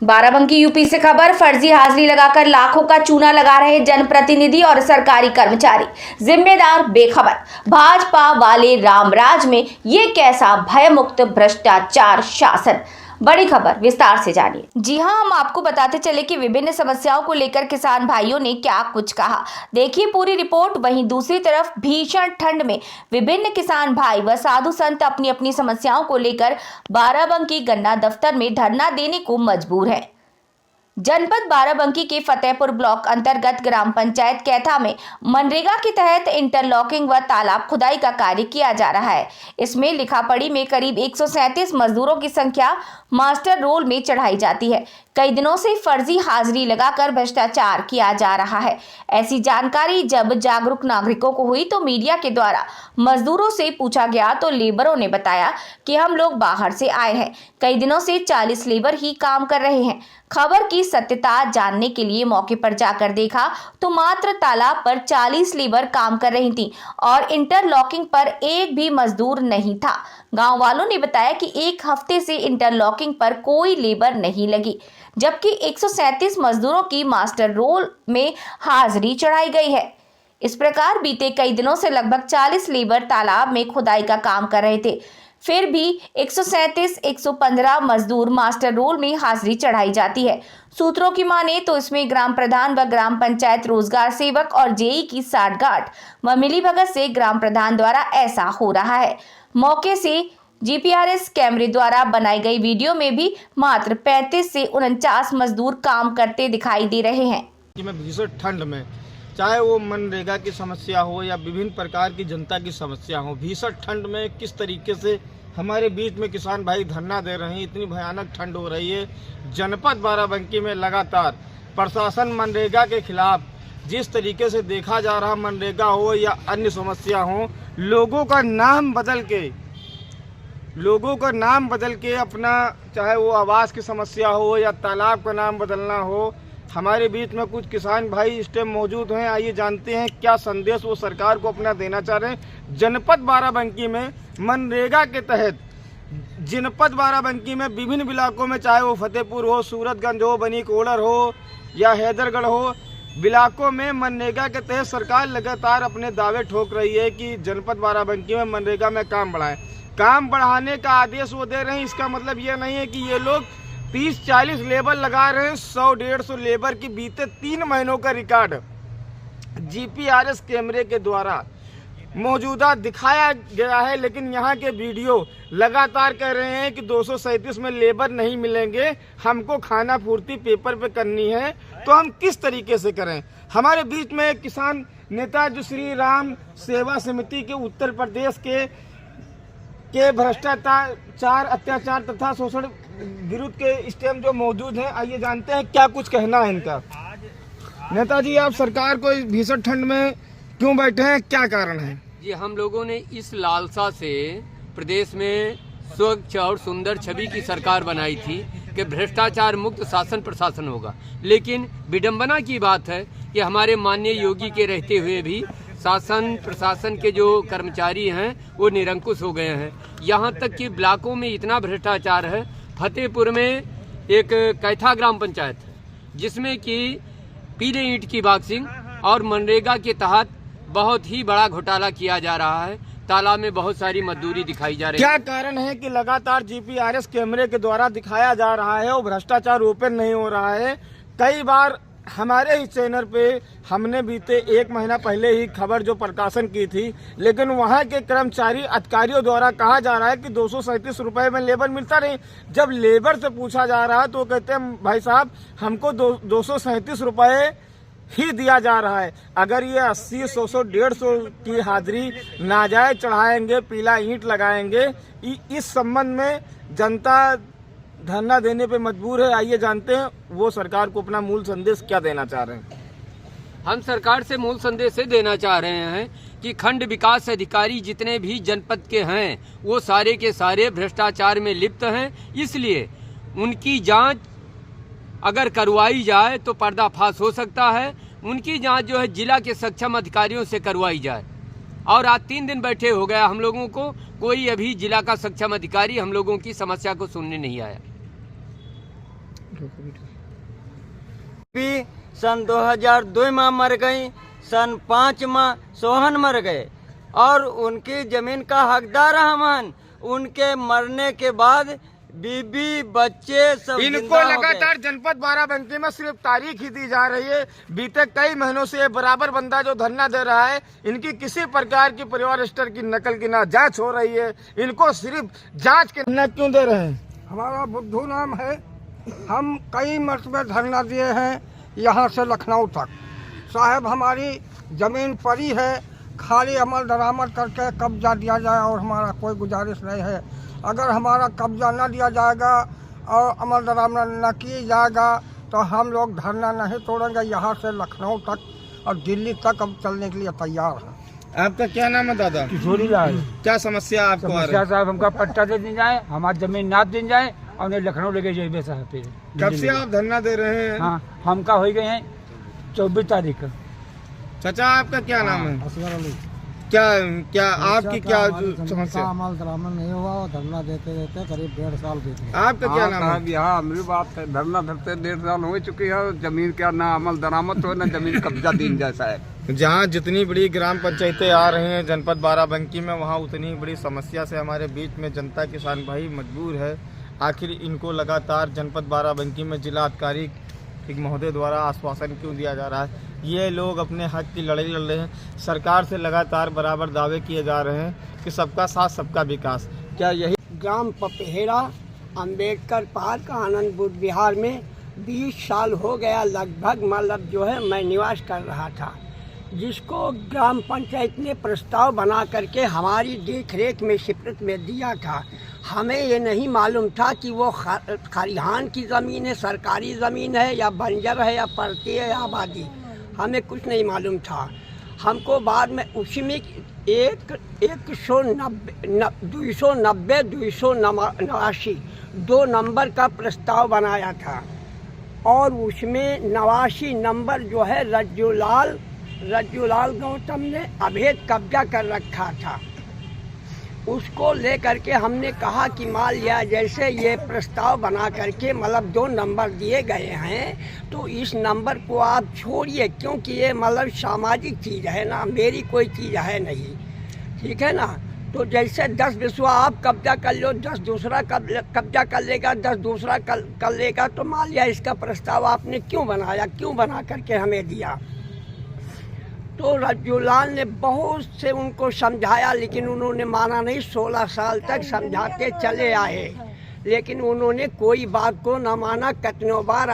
Barabanki UP से खबर। फर्जी हाजिरी लगाकर लाखों का चूना लगा रहे जनप्रतिनिधि और सरकारी कर्मचारी, जिम्मेदार बेखबर। भाजपा वाले रामराज में ये कैसा भयमुक्त भ्रष्टाचार शासन। बड़ी खबर विस्तार से जानिए। जी हां, हम आपको बताते चले कि विभिन्न समस्याओं को लेकर किसान भाइयों ने क्या कुछ कहा। देखिए पूरी रिपोर्ट। वहीं दूसरी तरफ भीषण ठंड में विभिन्न किसान भाई व साधु संत अपनी अपनी समस्याओं को लेकर बाराबंकी गन्ना दफ्तर में धरना देने को मजबूर है। जनपद बाराबंकी के फतेहपुर ब्लॉक अंतर्गत ग्राम पंचायत कैथा में मनरेगा के तहत इंटरलॉकिंग व तालाब खुदाई का कार्य किया जा रहा है। इसमें लिखापढ़ी में करीब 137 मजदूरों की संख्या मास्टर रोल में चढ़ाई जाती है। कई दिनों से फर्जी हाजिरी लगाकर भ्रष्टाचार किया जा रहा है। ऐसी जानकारी जब जागरूक नागरिकों को हुई तो मीडिया के द्वारा मजदूरों से पूछा गया तो लेबरों ने बताया कि हम लोग बाहर से आए हैं, कई दिनों से 40 लेबर ही काम कर रहे हैं। खबर की सत्यता जानने के लिए मौके पर जाकर देखा तो मात्र तालाब पर 40 लेबर काम कर रही थी और इंटरलॉकिंग पर एक भी मजदूर नहीं था। गांव वालों ने बताया कि एक हफ्ते से इंटरलॉकिंग पर कोई लेबर नहीं लगी, जबकि 137 मजदूरों की मास्टर रोल में हाजिरी चढ़ाई गई है। इस प्रकार बीते कई दिनों से लगभग 40 लेबर तालाब में खुदाई का काम कर रहे थे, फिर भी 115 मजदूर मास्टर रोल में हाजिरी चढ़ाई जाती है। सूत्रों की माने तो इसमें ग्राम प्रधान व ग्राम पंचायत रोजगार सेवक और जेई की साठगांठ व मिलीभगत से ग्राम प्रधान द्वारा ऐसा हो रहा है। मौके से जीपीआरएस कैमरे द्वारा बनाई गई वीडियो में भी मात्र 35 से 49 मजदूर काम करते दिखाई दे रहे हैं। भीषण ठंड में चाहे वो मनरेगा की समस्या हो या विभिन्न प्रकार की जनता की समस्या हो, भीषण ठंड में किस तरीके से हमारे बीच में किसान भाई धरना दे रहे हैं। इतनी भयानक ठंड हो रही है। जनपद बाराबंकी में लगातार प्रशासन मनरेगा के खिलाफ जिस तरीके से देखा जा रहा, मनरेगा हो या अन्य समस्या हो, लोगों का नाम बदल के अपना, चाहे वो आवास की समस्या हो या तालाब का नाम बदलना हो। हमारे बीच में कुछ किसान भाई इस टाइम मौजूद हैं। आइए जानते हैं क्या संदेश वो सरकार को अपना देना चाह रहे हैं। जनपद बाराबंकी में मनरेगा के तहत जनपद बाराबंकी में विभिन्न इलाकों में, चाहे वो फतेहपुर हो, सूरतगंज हो, बनी कोड़र हो या हैदरगढ़ हो, इलाकों में मनरेगा के तहत सरकार लगातार अपने दावे ठोक रही है कि जनपद बाराबंकी में मनरेगा में काम बढ़ाएं। काम बढ़ाने का आदेश वो दे रहे हैं। इसका मतलब ये नहीं है कि ये लोग 30-40 लेबर लगा रहे हैं। 100-150 लेबर की बीते 3 महीनों का रिकॉर्ड जीपीआरएस कैमरे के द्वारा मौजूदा दिखाया गया है। लेकिन यहाँ के वीडियो लगातार कह रहे हैं कि 237 में लेबर नहीं मिलेंगे, हमको खाना पूर्ति पेपर पे करनी है। तो हम किस तरीके से करें। हमारे बीच में एक किसान नेता जो श्री राम सेवा समिति के उत्तर प्रदेश के भ्रष्टाचार, अत्याचार तथा शोषण विरुद्ध के इस टाइम जो मौजूद हैं, आइए जानते हैं क्या कुछ कहना है इनका। नेताजी, आप सरकार को इस भीषण ठंड में क्यों बैठे हैं, क्या कारण है? जी, हम लोगों ने इस लालसा से प्रदेश में स्वच्छ और सुंदर छवि की सरकार बनाई थी कि भ्रष्टाचार मुक्त शासन प्रशासन होगा। लेकिन विडंबना की बात है कि हमारे माननीय योगी के रहते हुए भी शासन प्रशासन के जो कर्मचारी हैं वो निरंकुश हो गए हैं। यहाँ तक कि ब्लॉकों में इतना भ्रष्टाचार है। फतेहपुर में एक कैथा ग्राम पंचायत है जिसमें कि पीले ईंट की बॉक्सिंग और मनरेगा के तहत बहुत ही बड़ा घोटाला किया जा रहा है। तालाब में बहुत सारी मजदूरी दिखाई जा रही है। क्या कारण है कि लगातार जीपीआरएस कैमरे के द्वारा दिखाया जा रहा है और भ्रष्टाचार ओपन नहीं हो रहा है? कई बार हमारे ही चैनल पे हमने बीते 1 महीना पहले ही खबर जो प्रकाशन की थी, लेकिन वहां के कर्मचारी अधिकारियों द्वारा कहा जा रहा है कि 237 रुपए में लेबर मिलता नहीं। जब लेबर से पूछा जा रहा है तो कहते हैं भाई साहब हमको 237 रुपए ही दिया जा रहा है। अगर ये 80, 100, 150 की हाजिरी नाजायज चढ़ाएंगे, पीला ईंट लगाएंगे, इस संबंध में जनता धरना देने पे मजबूर है। आइए जानते हैं वो सरकार को अपना मूल संदेश क्या देना चाह रहे हैं। हम सरकार से मूल संदेश देना चाह रहे हैं कि खंड विकास अधिकारी जितने भी जनपद के हैं वो सारे के सारे भ्रष्टाचार में लिप्त हैं। इसलिए उनकी जांच अगर करवाई जाए तो पर्दाफाश हो सकता है। उनकी जांच जो है जिला के सक्षम अधिकारियों से करवाई जाए। और आज 3 दिन बैठे हो गया हम लोगों को, कोई अभी जिला का सक्षम अधिकारी हम लोगों की समस्या को सुनने नहीं आया। भी सन 2002 में मर गई, सन 5 में सोहन मर गए और उनकी जमीन का हकदार हमन। उनके मरने के बाद बीबी बच्चे सब इनको लगातार जनपद बाराबंकी में सिर्फ तारीख ही दी जा रही है। बीते कई महीनों से ये बराबर बंदा जो धरना दे रहा है, इनकी किसी प्रकार की परिवार रजिस्टर की नकल की ना जांच हो रही है। इनको सिर्फ जांच के धरना क्यों दे रहे हैं? हमारा बुद्धू नाम है। हम कई मरतबे धरना दिए हैं यहाँ से लखनऊ तक। साहब हमारी ज़मीन पड़ी है, खाली अमल दरामद करके कब्जा दिया जाए और हमारा कोई गुजारिश नहीं है। अगर हमारा कब्जा न दिया जाएगा और अमल दरामद न किया जाएगा तो हम लोग धरना नहीं तोड़ेंगे। यहाँ से लखनऊ तक और दिल्ली तक अब चलने के लिए तैयार हैं। आपका क्या नाम है दादा? किशोरी लाल। क्या समस्या आपको आ रही है? साहब हमका पट्टा दे दी जाए, हमारी जमीन ना दी जाए और उन्हें लखनऊ लेके जाइए साहब। फिर कब से आप धरना दे रहे हैं? हाँ, हमका हो गए हैं 24 तारीख को। चाचा आपका क्या नाम है? असगर अली। क्या आपकी क्या समस्या? अमल दरामद नहीं हुआ और धरना देते देते करीब 1.5 साल बीत गए। आपका क्या नाम है? यहाँ हमारी बात है, धरना धरते 1.5 साल हो चुकी है। जमीन का ना अमल दरामद हो, ना जमीन कब्जा दिन जैसा है। जहाँ जितनी बड़ी ग्राम पंचायतें आ रही हैं जनपद बाराबंकी में, वहाँ उतनी बड़ी समस्या से हमारे बीच में जनता किसान भाई मजबूर है। आखिर इनको लगातार जनपद बाराबंकी में जिला अधिकारी महोदय द्वारा आश्वासन क्यों दिया जा रहा है? ये लोग अपने हक की लड़ाई लड़ रहे हैं। सरकार से लगातार बराबर दावे किए जा रहे हैं कि सबका साथ सबका विकास। क्या यही ग्राम पपहेड़ा अंबेडकर पार्क आनंदपुर बिहार में 20 साल हो गया लगभग, मतलब जो है मैं निवास कर रहा था, जिसको ग्राम पंचायत ने प्रस्ताव बना करके हमारी देखरेख में सिफरत में दिया था। हमें ये नहीं मालूम था कि वो खरिहान की ज़मीन है, सरकारी ज़मीन है या बंजर है या परती है या आबादी, हमें कुछ नहीं मालूम था। हमको बाद में उसी में 289 2 नंबर का प्रस्ताव बनाया था और उसमें 89 नंबर जो है रज्जूलाल गौतम ने अवैध कब्जा कर रखा था। उसको ले करके हमने कहा कि मान लिया जैसे ये प्रस्ताव बना करके मतलब 2 नंबर दिए गए हैं तो इस नंबर को आप छोड़िए, क्योंकि ये मतलब सामाजिक चीज़ है ना, मेरी कोई चीज़ है नहीं, ठीक है ना। तो जैसे 10 बिस्वा आप कब्जा कर लो, 10 दूसरा कब्जा कर लेगा, 10 दूसरा कर लेगा, तो मान लिया इसका प्रस्ताव आपने क्यों बनाया, क्यों बना करके हमें दिया। तो रज्जूलाल ने बहुत से उनको समझाया लेकिन उन्होंने माना नहीं। 16 साल तक समझाते चले आए लेकिन उन्होंने कोई बात को न माना। कितनों बार